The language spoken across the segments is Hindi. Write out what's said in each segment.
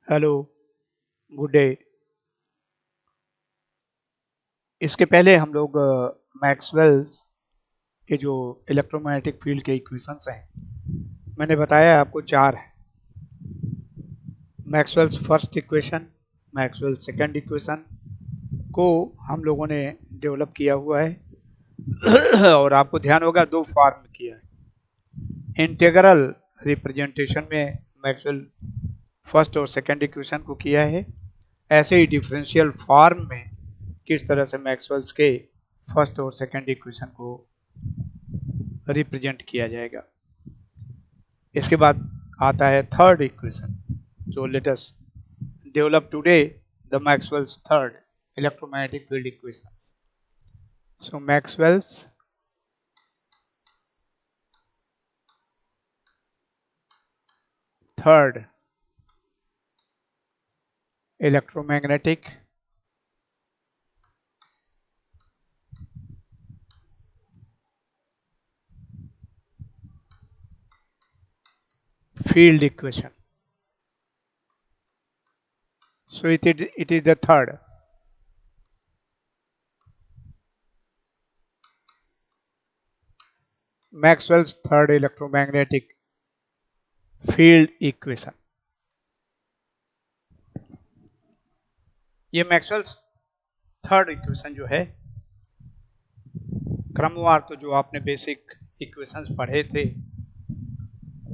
Hello, good day. इसके पहले हम लोग मैक्सवेल्स के जो इलेक्ट्रोमैग्नेटिक फील्ड के इक्वेशंस हैं, मैंने बताया आपको चार है। Maxwell's first equation, Maxwell second equation को हम लोगों ने डेवलप किया हुआ है और आपको ध्यान होगा दो फॉर्म में किया है। इंटीग्रल रिप्रेजेंटेशन में मैक्सवेल फर्स्ट और सेकंड इक्वेशन को किया है। ऐसे ही डिफरेंशियल फॉर्म में किस तरह से मैक्सवेल्स के फर्स्ट और सेकंड इक्वेशन को रिप्रेजेंट किया जाएगा। इसके बाद आता है थर्ड इक्वेशन, जो let us develop today the Maxwell's third electromagnetic field equations. So Maxwell's third electromagnetic field equation. So it is the third. Maxwell's third electromagnetic field equation. ये मैक्सवेल्स थर्ड इक्वेशन जो है, क्रमवार तो जो आपने बेसिक इक्वेशंस पढ़े थे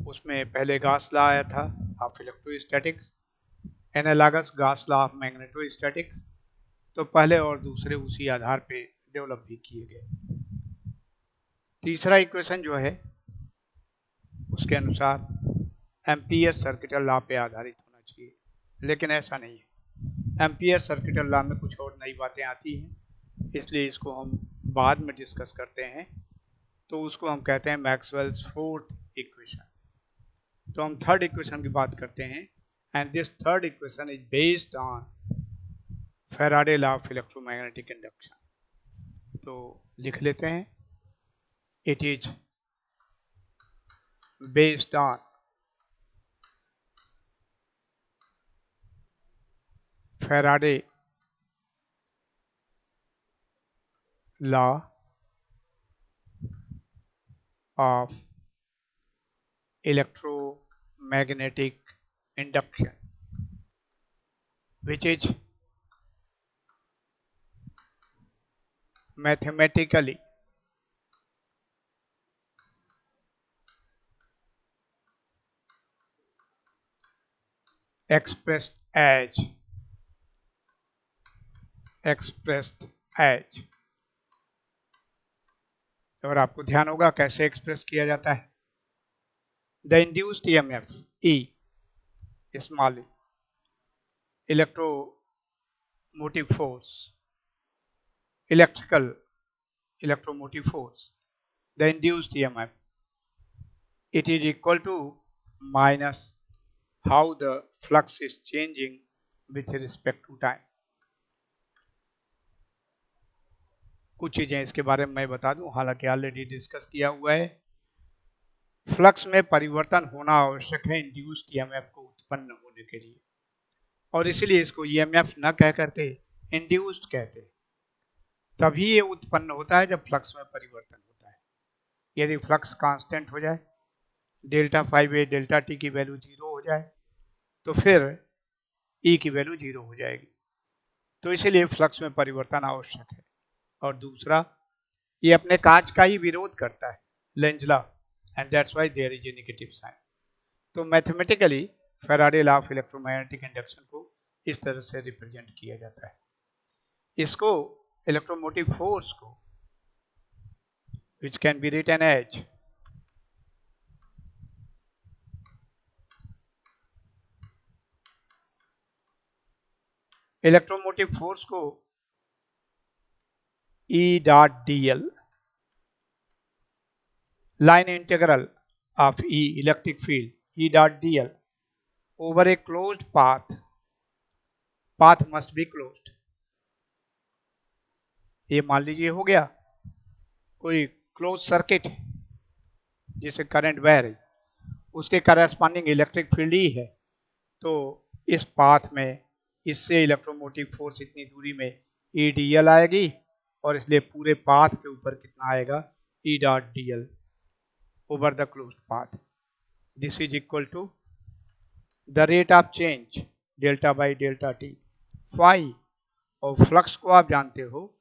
उसमें पहले गास लॉ आया था ऑफ इलेक्ट्रोस्टैटिक्स, एनालॉगस गास लॉ ऑफ मैग्नेटोस्टैटिक्स। तो पहले और दूसरे उसी आधार पे डेवलप भी किए गए। तीसरा इक्वेशन जो है उसके अनुसार एम्पियर सर्किटल लॉ पे आधारित होना चाहिए, लेकिन ऐसा नहीं है। एम्पियर सर्किटल लॉ में कुछ और नई बातें आती हैं, इसलिए इसको हम बाद में डिस्कस करते हैं। तो उसको हम कहते हैं मैक्सवेल्स फोर्थ इक्वेशन। तो हम थर्ड इक्वेशन की बात करते हैं, and this third equation is based on Faraday law of electromagnetic induction. तो लिख लेते हैं, it is based on Faraday law of electromagnetic induction, which is mathematically expressed as और आपको ध्यान होगा कैसे एक्सप्रेस किया जाता है। The induced EMF E small E, electromotive force, electromotive force, the induced EMF, it is equal to minus how the flux is changing with respect to time. कुछ चीजें इसके बारे में मैं बता दूं, हालांकि ऑलरेडी डिस्कस किया हुआ है। फ्लक्स में परिवर्तन होना आवश्यक है इंड्यूस्ड ईएमएफ को उत्पन्न होने के लिए, और इसलिए इसको ईएमएफ न कह करके इंड्यूस्ड कहते हैं। तभी ये उत्पन्न होता है जब फ्लक्स में परिवर्तन होता है। यदि फ्लक्स कांस्टेंट हो जाए, डेल्टा 5a डेल्टा टी की वैल्यू 0 हो जाए, तो फिर ई की वैल्यू 0 हो जाएगी। तो इसीलिए फ्लक्स में परिवर्तन आवश्यक है। और दूसरा, ये अपने काज का ही विरोध करता है, Lenz law, and that's why there is a negative sign. तो mathematically Faraday law of electromagnetic induction को इस तरह से रिप्रेजेंट किया जाता है। इसको इलेक्ट्रोमोटिव फोर्स को which can be written as electromotive force को E dot dl line integral of E electric field E dot dl over a closed path must be closed। ये मान लीजिए हो गया कोई क्लोज सर्किट जिसे करंट बह रही, उसके करस्पॉन्डिंग इलेक्ट्रिक फील्ड ही है। तो इस पाथ में इससे इलेक्ट्रोमोटिव फोर्स इतनी दूरी में ई डी एल आएगी, और इसलिए पूरे पाथ के ऊपर कितना आएगा, E dot D L over the closed path. This is equal to the rate of change delta by delta T phi. और फ्लक्स को आप जानते हो,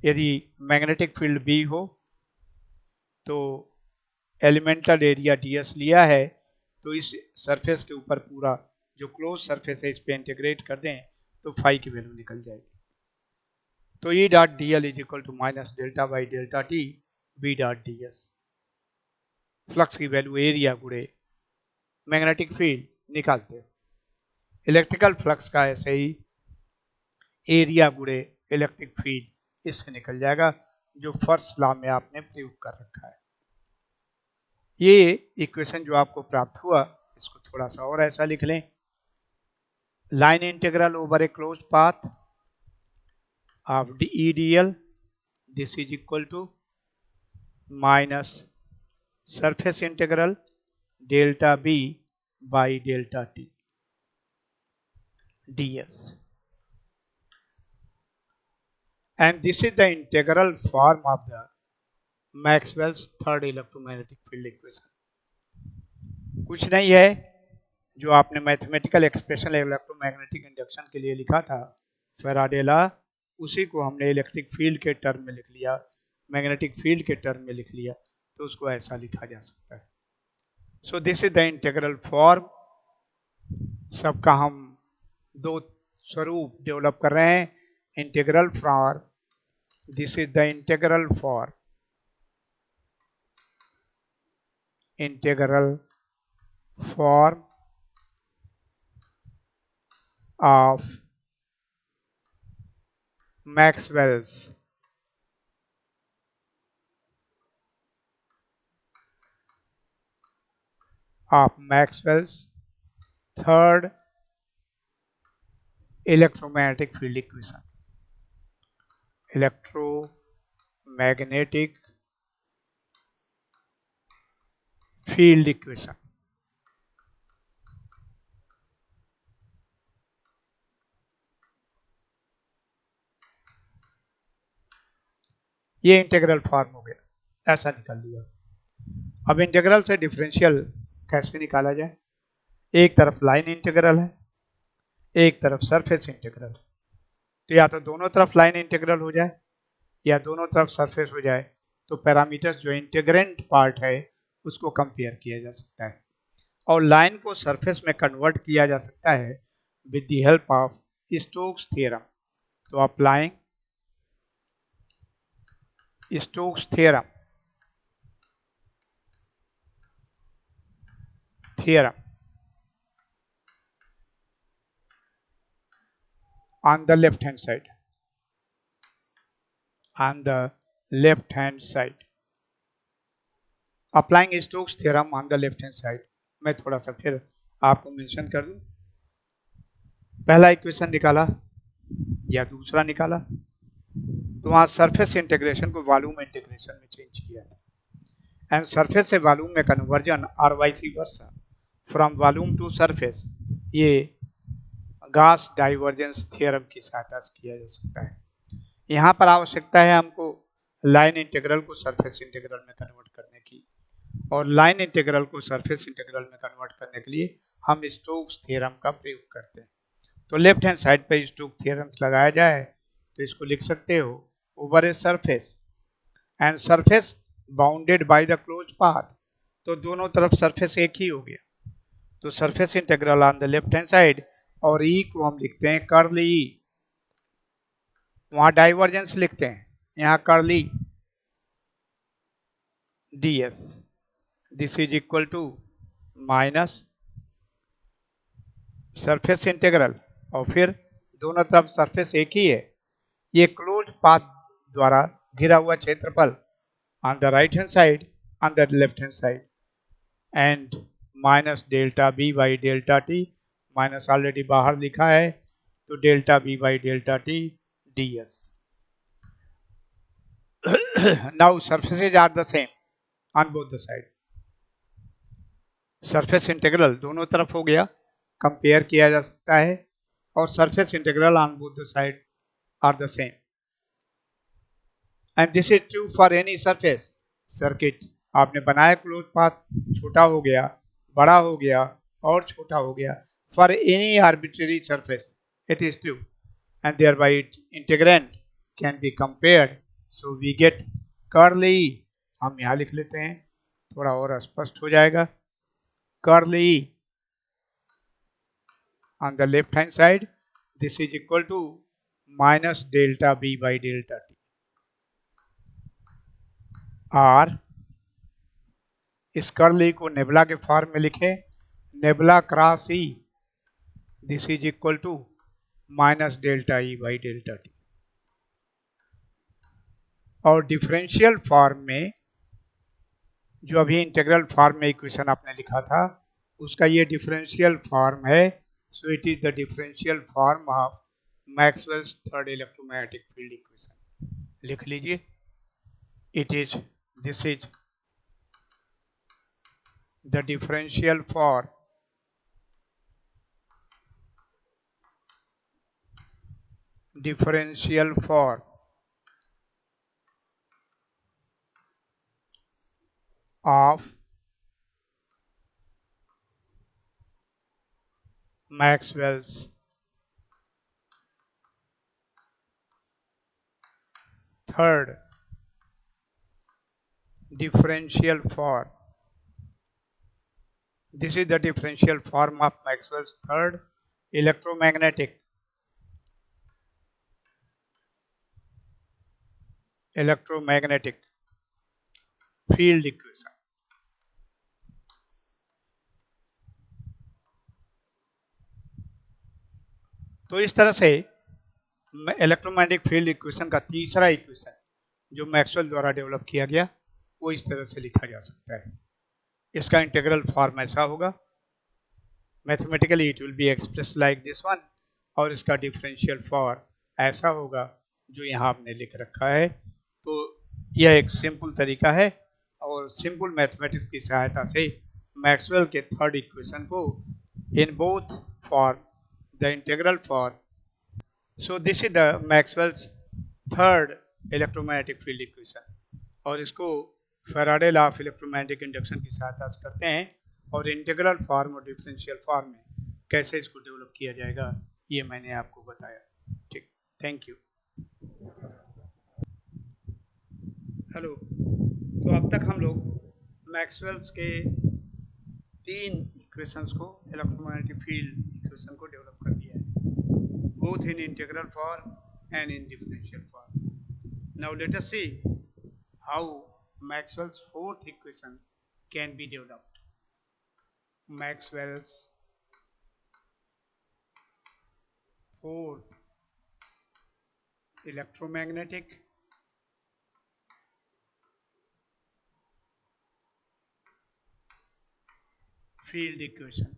यदि मैग्नेटिक फील्ड बी हो तो एलिमेंटल एरिया ds लिया है, तो इस सरफेस के ऊपर पूरा जो क्लोज सरफेस है इस पे इंटीग्रेट कर दें तो फाई की वैल्यू निकल जाएगी. तो E dot D L is equal to minus delta by delta T B dot D S. Flux की वैल्यू एरिया गुड़े मैग्नेटिक फील्ड निकालते हो. इलेक्ट्रिकल फ्लक्स का ऐसे ही एरिया गुड़े इलेक्ट्रिक फील्ड इससे निकल जाएगा, जो फर्स्ट लॉ में आपने प्रयोग कर रखा है. ये इक्वेशन जो आपको प्राप्त हुआ, इसको थोड़ा सा और ऐसा लिख लें. Line integral over a closed path of E D L, this is equal to minus surface integral delta B by delta T ds. And this is the integral form of the Maxwell's third electromagnetic field equation. कुछ नहीं है, जो आपने मैथमेटिकल एक्सप्रेशन इलेक्ट्रोमैग्नेटिक इंडक्शन के लिए लिखा था फैराडे लॉ, उसी को हमने इलेक्ट्रिक फील्ड के टर्म में लिख लिया, मैग्नेटिक फील्ड के टर्म में लिख लिया, तो उसको ऐसा लिखा जा सकता है. So this is the integral form. सबका हम दो स्वरूप डेवलप कर रहे हैं. Integral for, this is the integral form of Maxwell's third electromagnetic field equation. Electromagnetic field equation. ये इंटीग्रल फॉर्म हो गया, ऐसा निकाल लिया. अब इंटीग्रल से डिफरेंशियल कैसे निकाला जाए. एक तरफ लाइन इंटीग्रल है, एक तरफ सरफेस इंटीग्रल. तो या तो दोनों तरफ लाइन इंटीग्रल हो जाए या दोनों तरफ सरफेस हो जाए, तो पैरामीटर्स जो इंटीग्रेंट पार्ट है उसको कंपेयर किया जा सकता है, और लाइन को सरफेस में कन्वर्ट किया जा सकता है with the help of Stokes theorem. तो applying Stokes theorem on the left hand side, applying Stokes theorem on the left hand side. मैं थोड़ा सा फिर आपको मेंशन कर दूं. पहला इक्वेशन निकाला या दूसरा निकाला, तो वहां सरफेस इंटीग्रेशन को वॉल्यूम इंटीग्रेशन में चेंज किया था, एंड सरफेस से वॉल्यूम में कन्वर्जन और vice versa from volume to surface, ये गॉस डाइवर्जेंस थ्योरम की सहायता से किया जा सकता है. यहाँ पर आवश्यकता है हमको लाइन इंटीग्रल को सरफेस इंटीग्रल में कन्वर्ट करने की, और लाइन इंटीग्रल को सरफेस इंटीग्रल में कन्वर्ट करने के लिए हम स्टोक्स थ्योरम का प्रयोग करते हैं. तो लेफ्ट हैंड साइड पे स्टोक्स थ्योरम लगाया जाए तो इसको लिख सकते हो over a surface and surface bounded by the closed path. तो दोनों तरफ सरफेस एक ही हो गया, तो surface integral on the left hand side, और ई को हम लिखते हैं कर्ल ई. वहां डाइवर्जेंस लिखते हैं, यहाँ curly ds. This is equal to minus surface integral, और फिर दोनों तरफ सरफेस एक ही है, ये क्लोज पाथ द्वारा घिरा हुआ क्षेत्रफल on the right hand side, on the left hand side, and minus delta B by delta T, minus already बाहर लिखा है, तो delta B by delta T ds. Now surfaces are the same on both the side. Surface integral दोनों तरफ हो गया, कंपेयर किया जा सकता है और surface integral on both the side are the same and this is true for any surface circuit. आपने बनाया क्लोज पाथ, छोटा हो गया, बड़ा हो गया और छोटा हो गया, for any arbitrary surface it is true and thereby its integrand can be compared. So we get curl E, हम यहाँ लिख लेते हैं थोड़ा और स्पष्ट हो जाएगा। curl E on the left hand side, this is equal to minus delta B by delta T, और इस कर्ल E को नेबुला के फॉर्म में लिखें, nabla cross E, this is equal to minus delta E by delta T। और डिफरेंशियल फॉर्म में जो अभी इंटीग्रल फॉर्म में इक्वेशन आपने लिखा था उसका ये डिफरेंशियल फॉर्म है। So it is the differential form of Maxwell's third electromagnetic field equation. लिख लीजिए, it is this is the differential form of Maxwell's third differential form. This is the differential form of Maxwell's third electromagnetic field equation. तो इस तरह से इलेक्ट्रोमैग्नेटिक फील्ड इक्वेशन का तीसरा इक्वेशन जो मैक्सवेल द्वारा डेवलप किया गया वो इस तरह से लिखा जा सकता है। इसका इंटीग्रल फॉर्म ऐसा होगा, mathematically it will be express like this one, और इसका डिफरेंशियल फॉर्म ऐसा होगा जो यहाँ आपने लिख रखा है। तो यह एक सिंपल तरीका है और सिंपल मैथमेटिक्स की सहायता से मैक्सवेल के थर्ड इक्वेशन को in both form the integral form. So this is the Maxwell's third electromagnetic field equation, और इसको Faraday law of electromagnetic induction की सहायता से करते हैं और इंटीग्रल फॉर्म और डिफरेंशियल फॉर्म में कैसे इसको डेवलप किया जाएगा ये मैंने आपको बताया। ठीक, थैंक यू। हेलो, तो अब तक हम लोग मैक्सवेल्स के तीन इक्वेशंस को इलेक्ट्रोमैग्नेटिक फील्ड इक्वेशन को डेवलप कर दिया है, both in integral form and in differential form. Now let us see how Maxwell's fourth equation can be developed. Maxwell's fourth electromagnetic field equation.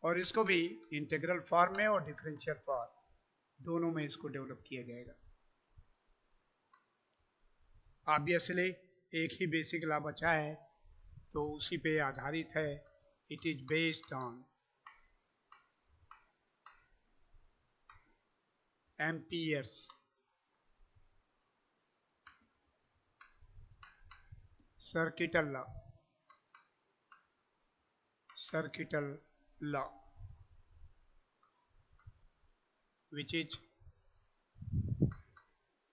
और इसको भी इंटीग्रल फॉर्म में और डिफरेंशियल फॉर्म दोनों में इसको डेवलप किया जाएगा। ऑब्वियसली एक ही बेसिक लॉ बचा है तो उसी पे आधारित है। It is based on Ampere's circuital law which is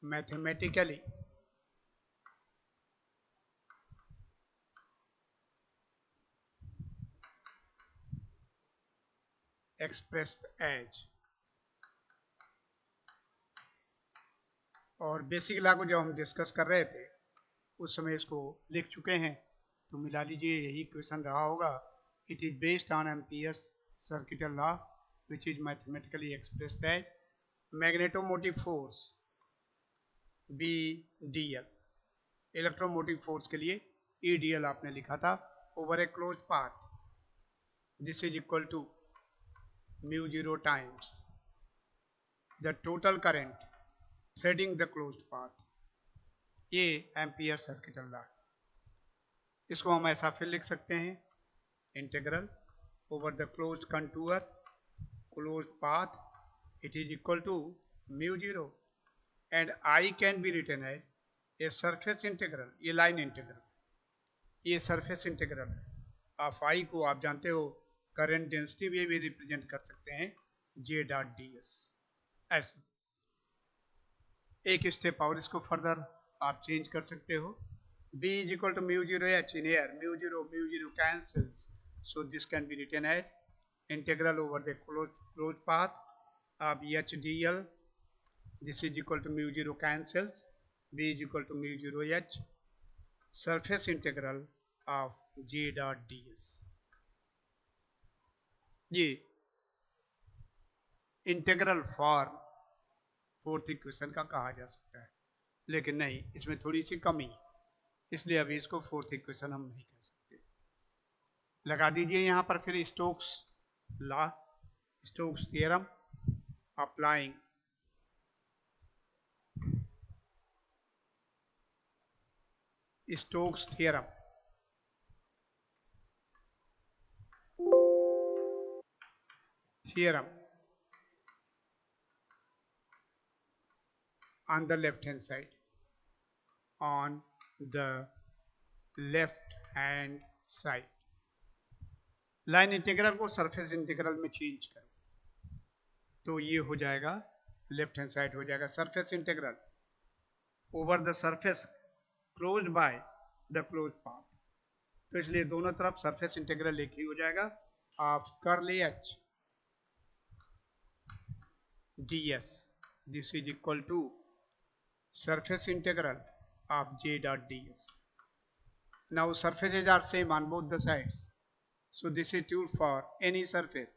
mathematically expressed as। और बेसिक लॉ को जब हम डिस्कस कर रहे थे उस समय इसको लिख चुके हैं, तो मिला लीजिए यही क्वेश्चन रहा होगा। It is based on Ampere's circuital law which is mathematically expressed as magnetomotive force B D L. Electromotive force के लिए ई डी एल आपने लिखा था over a close path, this is equal to mu zero times the total current threading the closed path. ये एम्पियर सर्किटल लॉ। इसको हम ऐसा फिर लिख सकते हैं, integral over the closed contour closed path it is equal to mu 0 and I can be written as a surface integral, ये लाइन इंटीग्रल, ये सरफेस इंटीग्रल है। ऑफ I को आप जानते हो करंट डेंसिटी में भी रिप्रेजेंट कर सकते हैं J डॉट डी एस। ऐसे एक स्टेप और इसको फर्दर आप चेंज कर सकते हो, B is equal to mu 0 H in here, mu 0 cancels, so this can be written as integral over the closed path of H dl, this is equal to mu 0 cancels, B is equal to mu 0 H, surface integral of J dot ds। ये इंटीग्रल फॉर्म फोर्थ इक्वेशन का कहा जा सकता है, लेकिन नहीं, इसमें थोड़ी सी कमी है, इसलिए अभी इसको फोर्थ इक्वेशन हम नहीं कह सकते। लगा दीजिए यहाँ पर फिर Stokes law, Stokes theorem applying Stokes theorem, on the left hand side, on the left hand side, line integral को सरफेस इंटीग्रल में चेंज करो तो ये हो जाएगा, लेफ्ट हैंड साइड हो जाएगा surface integral over the surface closed by the close path, तो इसलिए दोनों तरफ सरफेस इंटीग्रल एक ही हो जाएगा of curly H ds, this is equal to surface integral of J dot ds. Now surfaces are same on both the sides, so this is true for any surface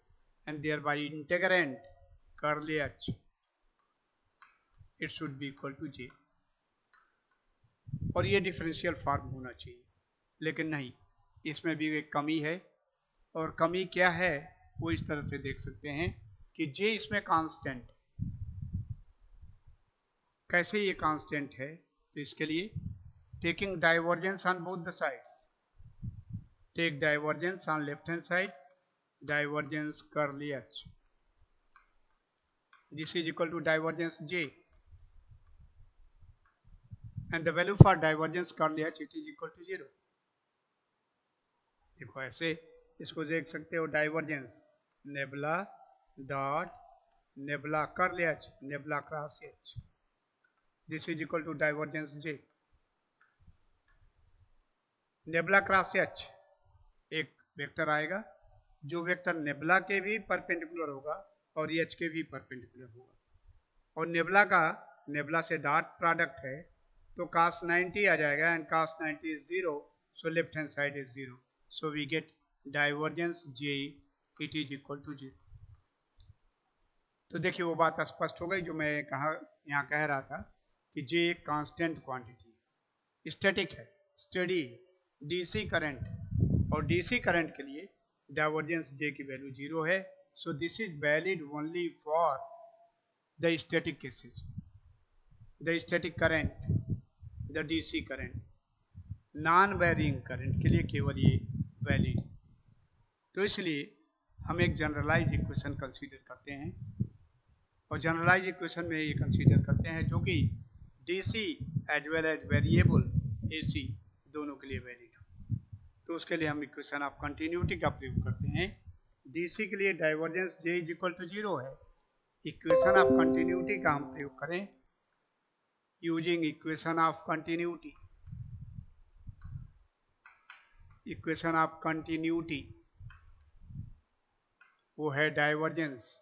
and thereby integrand curly h, it should be equal to J, और ये डिफरेंशियल फॉर्म होना चाहिए, लेकिन नहीं, इसमें भी एक कमी है, और कमी क्या है वो इस तरह से देख सकते हैं कि J इसमें कांस्टेंट, कैसे ये कांस्टेंट है, तो इसके लिए taking divergence on both the sides, take divergence on left hand side, divergence curly h, this is equal to divergence J and the value for divergence curly h, it is equal to 0। देखो ऐसे इसको देख सकते हो, divergence nabla dot nabla curly h, nabla cross h, this is equal to divergence J, nabla cross h एक वेक्टर आएगा जो वेक्टर नेबुला के भी परपेंडिकुलर होगा और h के भी परपेंडिकुलर होगा, और नेबुला से डॉट प्रोडक्ट है तो cos 90 आ जाएगा and cos 90 is 0, so left hand side is 0, so we get divergence J, it is equal to 0। तो देखिए वो बात स्पष्ट हो गई जो मैं यहाँ कह रहा था कि J एक कांस्टेंट क्वांटिटी है, स्टैटिक है, स्टडी है, डीसी करंट, और डीसी करंट के लिए डाइवर्जेंस J की वैल्यू 0 है, so this is valid only for the static cases, the static current, the DC current, non varying current के लिए केवल ये वैलिड। तो इसलिए हम एक जनरलाइज इक्वेशन कंसीडर करते हैं, और जनरलाइज इक्वेशन में ये कंसीडर करते हैं जो कि DC as well as variable AC दोनों के लिए वैलिड हो। तो उसके लिए हम इक्वेशन ऑफ कंटिन्यूटी का प्रयोग करते हैं। डीसी के लिए divergence J is equal to 0 है, इक्वेशन ऑफ कंटिन्यूटी का हम प्रयोग करें using equation of continuity, equation of continuity वो है divergence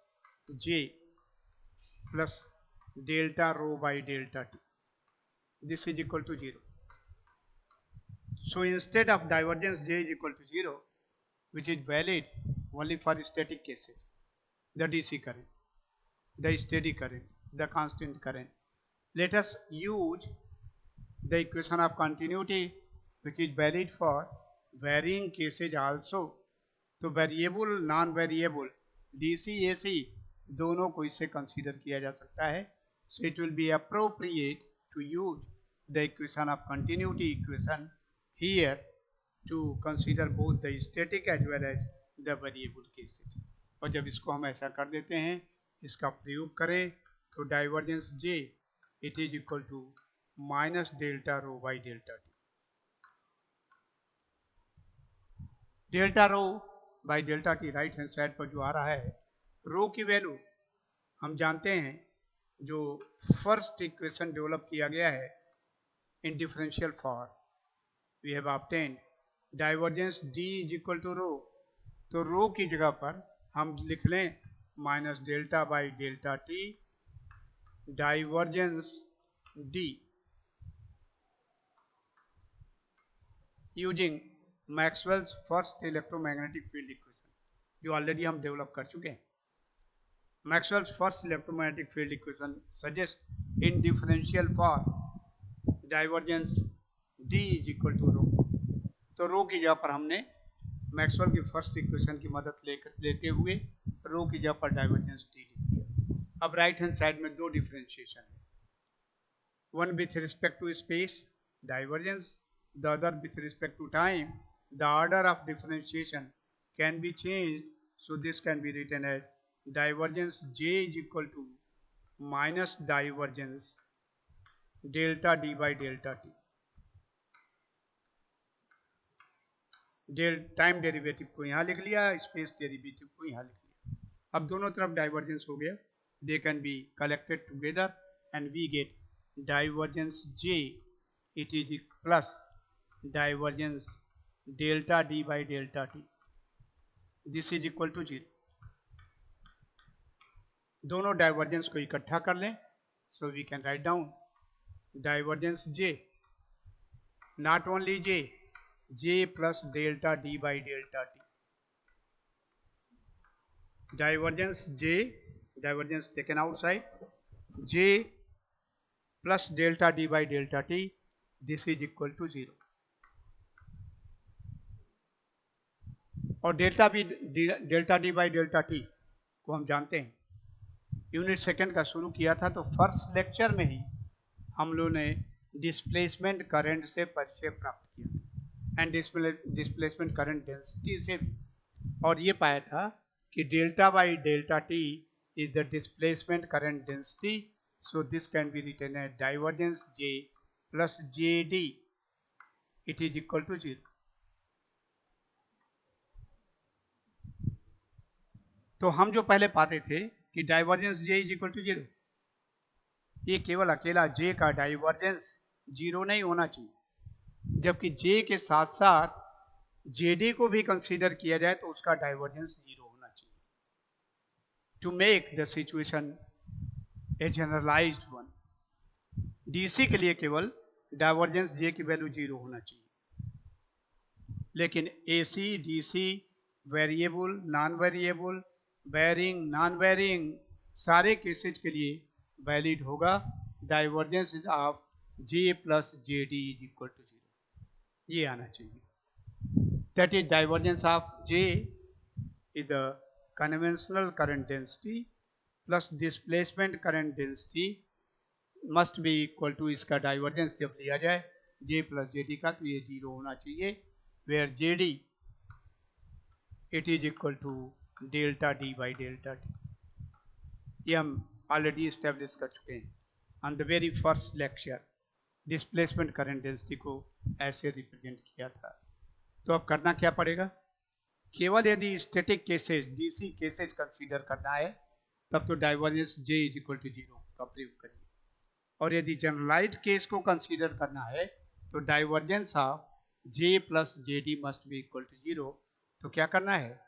J plus delta rho by delta T, this is equal to 0। So instead of divergence J is equal to 0, which is valid only for static cases, the DC current, the steady current, the constant current, let us use the equation of continuity which is valid for varying cases also। तो variable non variable DC AC दोनों को इससे कंसीडर किया जा सकता है, so it will be appropriate to use the equation of continuity equation here to consider both the static as well as the variable cases। और जब इसको हम ऐसा कर देते हैं, इसका प्रयोग करें तो divergence J it is equal to minus delta rho by delta T. Delta rho by delta T right hand side पर जो आ रहा है, रो की वैल्यू हम जानते हैं, जो फर्स्ट इक्वेशन डेवलप किया गया है in differential form, we have obtained divergence D is equal to rho. तो रो की जगह पर हम लिख लें minus delta by delta t divergence D using Maxwell's first electromagnetic field equation, जो ऑलरेडी हम डेवलप कर चुके हैं। Maxwell's first electromagnetic field equation suggests in differential form divergence D is equal to rho। तो रो की जगह पर हमने मैक्सवेल की फर्स्ट इक्वेशन की मदद लेते हुए रो की जगह पर डाइवर्जेंस D लिख दिया। अब राइट हैंड साइड में दो डिफरेंशिएशन है, one with respect to space divergence, the other with respect to time. The order of differentiation can be changed, so this can be written as divergence J is equal to minus divergence delta D by delta T। Time derivative को यहाँ लिख लिया, स्पेस डेरिवेटिव को यहाँ लिख लिया। अब दोनों तरफ डाइवर्जेंस हो गया, they can be collected together and we get divergence J it is plus divergence delta D by delta T, this is equal to 0। दोनों डाइवर्जेंस को इकट्ठा कर लें, so we can write down divergence J, not only J plus delta D by delta T। Divergence J, divergence taken outside, J plus delta D by delta T, this is equal to 0। और delta D by delta T को हम जानते हैं, यूनिट सेकंड का शुरू किया था तो फर्स्ट लेक्चर में ही हम लोगों ने डिस्प्लेसमेंट करंट से परिचय प्राप्त किया था एंड डिस्प्लेसमेंट करंट डेंसिटी से भी, और ये पाया था कि delta by delta T is the displacement current density, so this can be written as divergence J plus JD it is equal to 0। तो हम जो पहले पाते थे कि divergence J is equal to 0, ये केवल अकेला J का डाइवर्जेंस 0 नहीं होना चाहिए, जबकि J के साथ साथ JD को भी कंसीडर किया जाए तो उसका डाइवर्जेंस 0 होना चाहिए, to make the situation a generalised one. DC के लिए केवल डाइवर्जेंस J की वैल्यू 0 होना चाहिए, लेकिन AC, DC, variable, non variable, varying, non varying, सारे केसेज के लिए वैलिड होगा divergence of J plus JD is equal to 0, ये आना चाहिए। That is divergence of J is the conventional current density plus displacement current density must be equal to, इसका डाइवर्जेंस जब लिया जाए J प्लस JD का तो ये 0 होना चाहिए, where JD it is equal to delta D by delta T। ये हम ऑलरेडी इस्टेब्लिश कर चुके हैं on the very first lecture, displacement current density को ऐसे रिप्रेजेंट किया था। तो अब करना क्या पड़ेगा, केवल यदि static cases DC cases consider करना है तब तो divergence J is equal to 0 का प्रयोग करिए, और यदि जनरलाइज्ड केस को कंसीडर करना है तो divergence of J plus JD must be equal to 0। तो क्या करना है,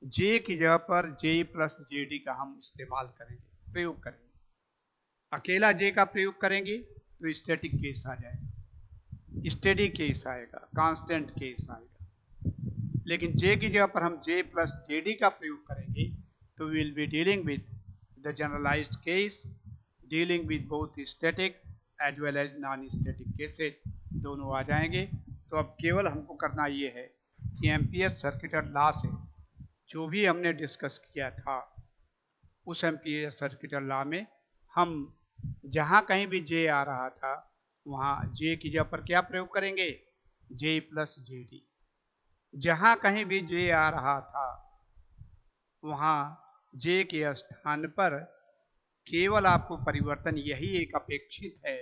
J की जगह पर J प्लस JD का हम इस्तेमाल करेंगे, प्रयोग करेंगे। अकेला J का प्रयोग करेंगे तो स्टैटिक केस आ जाएगा, स्टेडी केस आएगा, कांस्टेंट केस आएगा, लेकिन J की जगह पर हम J प्लस JD का प्रयोग करेंगे तो we will be dealing with the generalised case, dealing with both static as well as non static cases, दोनों आ जाएंगे। तो अब केवल हमको करना ये है कि एम्पियर सर्किट लॉ से जो भी हमने डिस्कस किया था उस एम्पियर सर्किट लॉ में हम जहाँ कहीं भी J आ रहा था वहाँ J की जगह पर क्या प्रयोग करेंगे, J प्लस JD। जहां कहीं भी जे आ रहा था वहां जे के स्थान पर केवल आपको परिवर्तन यही एक अपेक्षित है,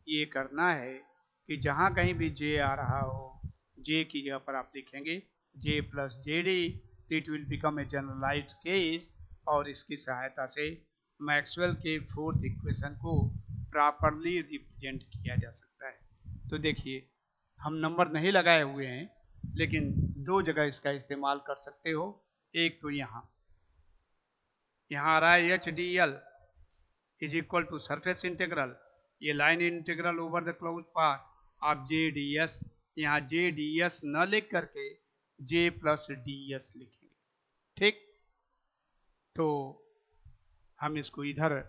ये करना है कि जहां कहीं भी जे आ रहा हो जे की जगह पर आप लिखेंगे J plus J D. It will become a generalised case और इसकी सहायता से मैक्सवेल के फोर्थ इक्वेशन को प्रॉपरली रिप्रेजेंट किया जा सकता है। तो देखिए हम नंबर नहीं लगाए हुए हैं लेकिन दो जगह इसका इस्तेमाल कर सकते हो। एक तो यहाँ आ रहा है H D L is equal to surface integral, ये line integral over the close path. आप जे डी एस, यहाँ जे डी एस न लिख करके जे प्लस डी एस लिखेंगे। ठीक, तो हम इसको इधर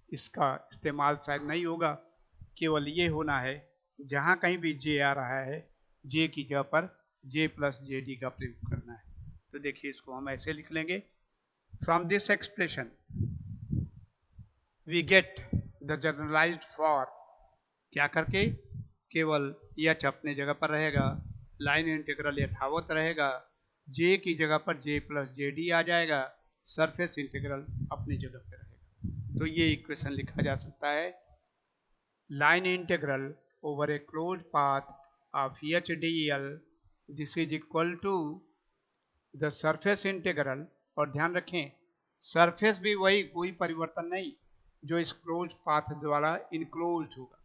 इसका इस्तेमाल शायद नहीं होगा, केवल ये होना है जहाँ कहीं भी जे आ रहा है जे की जगह पर जे प्लस जे डी का प्रयोग करना है। तो देखिए इसको हम ऐसे लिख लेंगे, from this expression we get the generalised for, क्या करके केवल एच अपने जगह पर रहेगा, लाइन इंटीग्रल यथावत रहेगा, जे की जगह पर जे प्लस जे डी आ जाएगा, सरफेस इंटीग्रल अपनी जगह पर रहेगा। तो ये इक्वेशन लिखा जा सकता है line integral over a close path of H D L, this is equal to the surface integral. और ध्यान रखें सरफेस भी वही, कोई परिवर्तन नहीं, जो इस क्लोज पाथ द्वारा इनक्लोज होगा,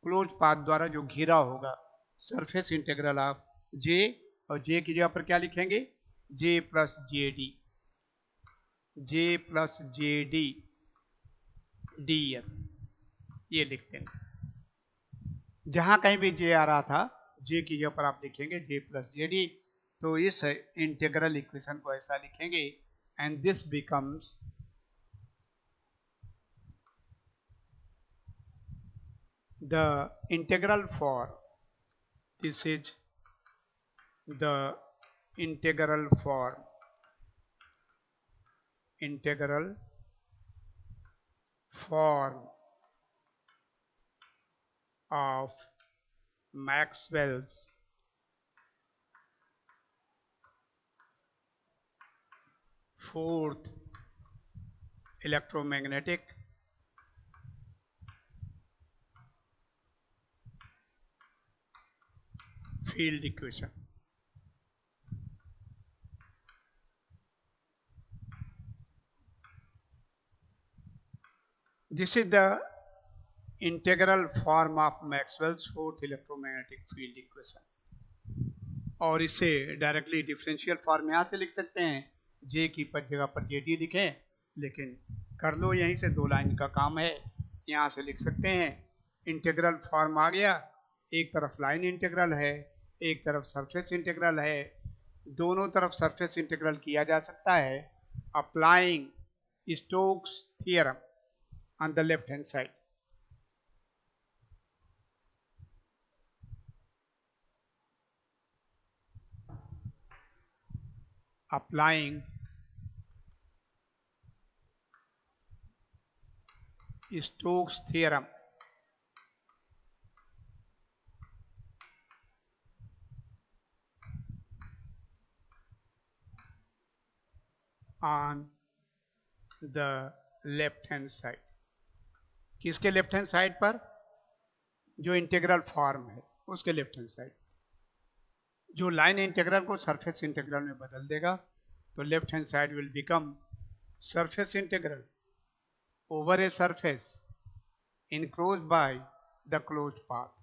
क्लोज पाथ द्वारा जो घिरा होगा, सरफेस इंटीग्रल ऑफ जे, और जे की जगह पर क्या लिखेंगे J plus J D, J plus J D D S, ये लिखते हैं। जहां कहीं भी जे आ रहा था जे की जगह पर आप लिखेंगे जे प्लस जे डी। तो इस इंटीग्रल इक्वेशन को ऐसा लिखेंगे and this becomes the integral for, this is the integral form of Maxwell's fourth electromagnetic field equation। This is the integral form of Maxwell's fourth electromagnetic field equation। और इसे डायरेक्टली डिफरेंशियल फॉर्म यहाँ से लिख सकते हैं, जे की पर जगह पर जे डी लिखें, लेकिन कर लो यहीं से, दो लाइन का काम है, यहाँ से लिख सकते हैं। इंटीग्रल फॉर्म आ गया, एक तरफ लाइन इंटीग्रल है एक तरफ सरफेस इंटीग्रल है, दोनों तरफ सरफेस इंटीग्रल किया जा सकता है applying Stokes theorem on the left hand side. applying Stokes theorem on the left hand side। किसके लेफ्ट हैंड साइड पर, जो इंटीग्रल फॉर्म है उसके लेफ्ट हैंड साइड, जो लाइन इंटीग्रल को सरफेस इंटीग्रल में बदल देगा, तो left hand side will become surface integral over a surface enclose by the closed path.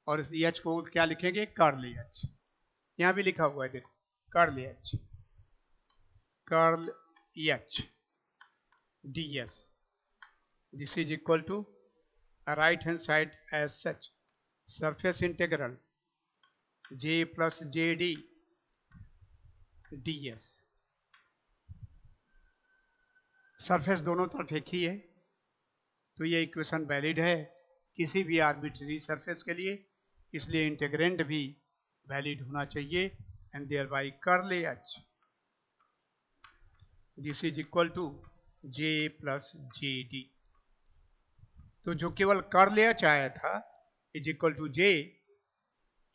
और इस एच को क्या लिखेंगे कर्ल एच, यहां भी लिखा हुआ है देखो curl H, curl H D S, this is equal to a right hand side as such surface integral j plus jd ds। Surface दोनों तरफ एक ही है, तो ये इक्वेशन वैलिड है किसी भी आर्बिट्ररी सरफेस के लिए, इसलिए इंटीग्रेंड भी वैलिड होना चाहिए and thereby curl H this is equal to J plus J D. तो जो केवल कर्ल एच आया था इज इक्वल टू जे,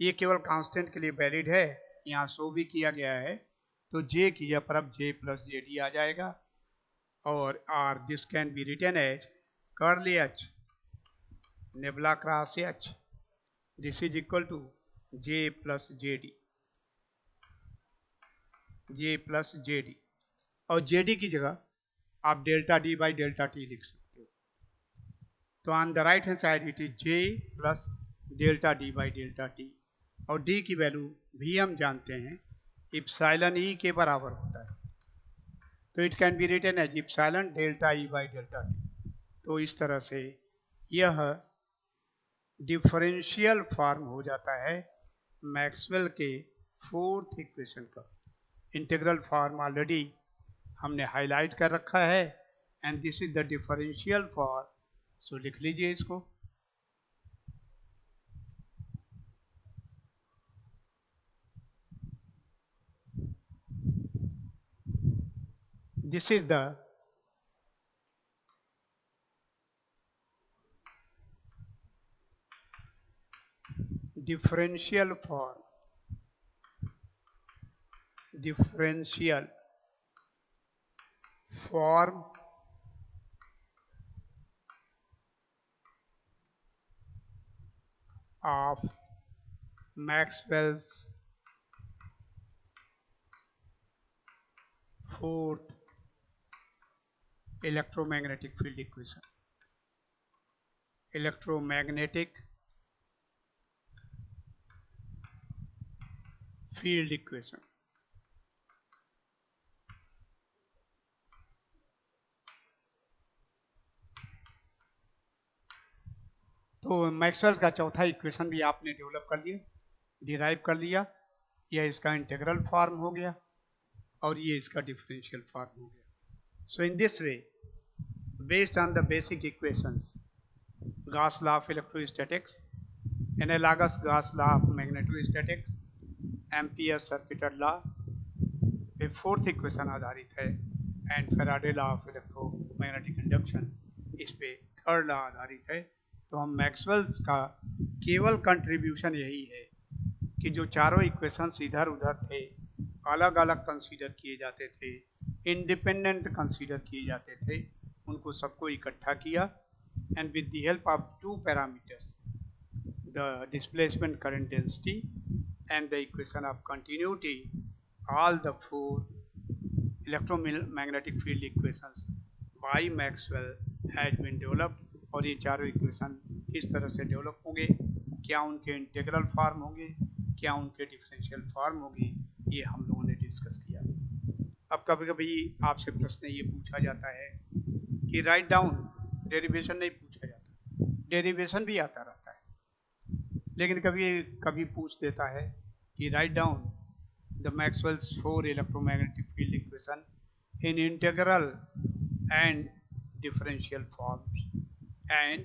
ये केवल कांस्टेंट के लिए वैलिड है, यहाँ शो भी किया गया है, तो जे की जगह पर अब जे प्लस जे डी आ जाएगा, और or this can be written as curly H nabla cross H, this is equal to J plus J D, J plus J D, और जे डी की जगह आप delta D by delta T लिख सकते हो। तो on the right hand side it is J plus delta D by delta T, और डी की वैल्यू भी हम जानते हैं इप्सिलॉन ई के बराबर होता है, तो it can be written as epsilon delta E by delta T. तो इस तरह से यह डिफरेंशियल फॉर्म हो जाता है मैक्सवेल के फोर्थ इक्वेशन का। इंटीग्रल फॉर्म ऑलरेडी हमने हाईलाइट कर रखा है, and this is the differential form, so लिख लीजिए इसको। This is the differential form, differential form of Maxwell's fourth electromagnetic field equation, electromagnetic field equation। तो मैक्सवेल का चौथा इक्वेशन भी आपने डेवलप कर लिया, डिराइव कर लिया, यह इसका इंटीग्रल फॉर्म हो गया और ये इसका डिफरेंशियल फॉर्म हो गया। So in this way, based on the basic equations, Gauss law of electrostatics, analogous Gauss law of magnetostatics, Ampere circuital law पे फोर्थ इक्वेशन आधारित है, and Faraday law of electromagnetic induction इस पे थर्ड लॉ आधारित है। तो हम मैक्सवेल्स का केवल कंट्रीब्यूशन यही है कि जो चारों इक्वेशंस इधर उधर थे, अलग अलग कंसीडर किए जाते थे, इंडिपेंडेंट कंसीडर किए जाते थे, उनको सबको इकट्ठा किया, and with the help of two parameters, the displacement current density and the equation of continuity, all the four electromagnetic field equations by Maxwell has been developed। और ये चारों इक्वेशन किस तरह से डेवलप होंगे, क्या उनके इंटीग्रल फॉर्म होंगे, क्या उनके डिफरेंशियल फॉर्म होंगे, ये हम लोगों ने डिस्कस किया। अब कभी कभी आपसे प्रश्न ये पूछा जाता है कि राइट डाउन, डेरिवेशन नहीं पूछा जाता, डेरिवेशन भी आता रहता है, लेकिन कभी कभी पूछ देता है कि write down the Maxwell's four electromagnetic field equation in integral and differential forms and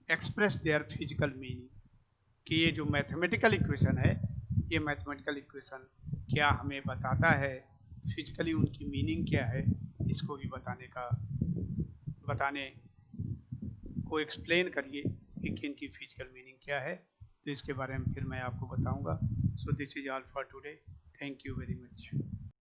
express their physical meaning, कि ये जो मैथमेटिकल इक्वेशन है, ये मैथमेटिकल इक्वेशन क्या हमें बताता है, फिजिकली उनकी मीनिंग क्या है, इसको भी बताने को एक्सप्लेन करिए कि इनकी फिजिकल मीनिंग क्या है। तो इसके बारे में फिर मैं आपको बताऊंगा। सो this is all for today, thank you very much.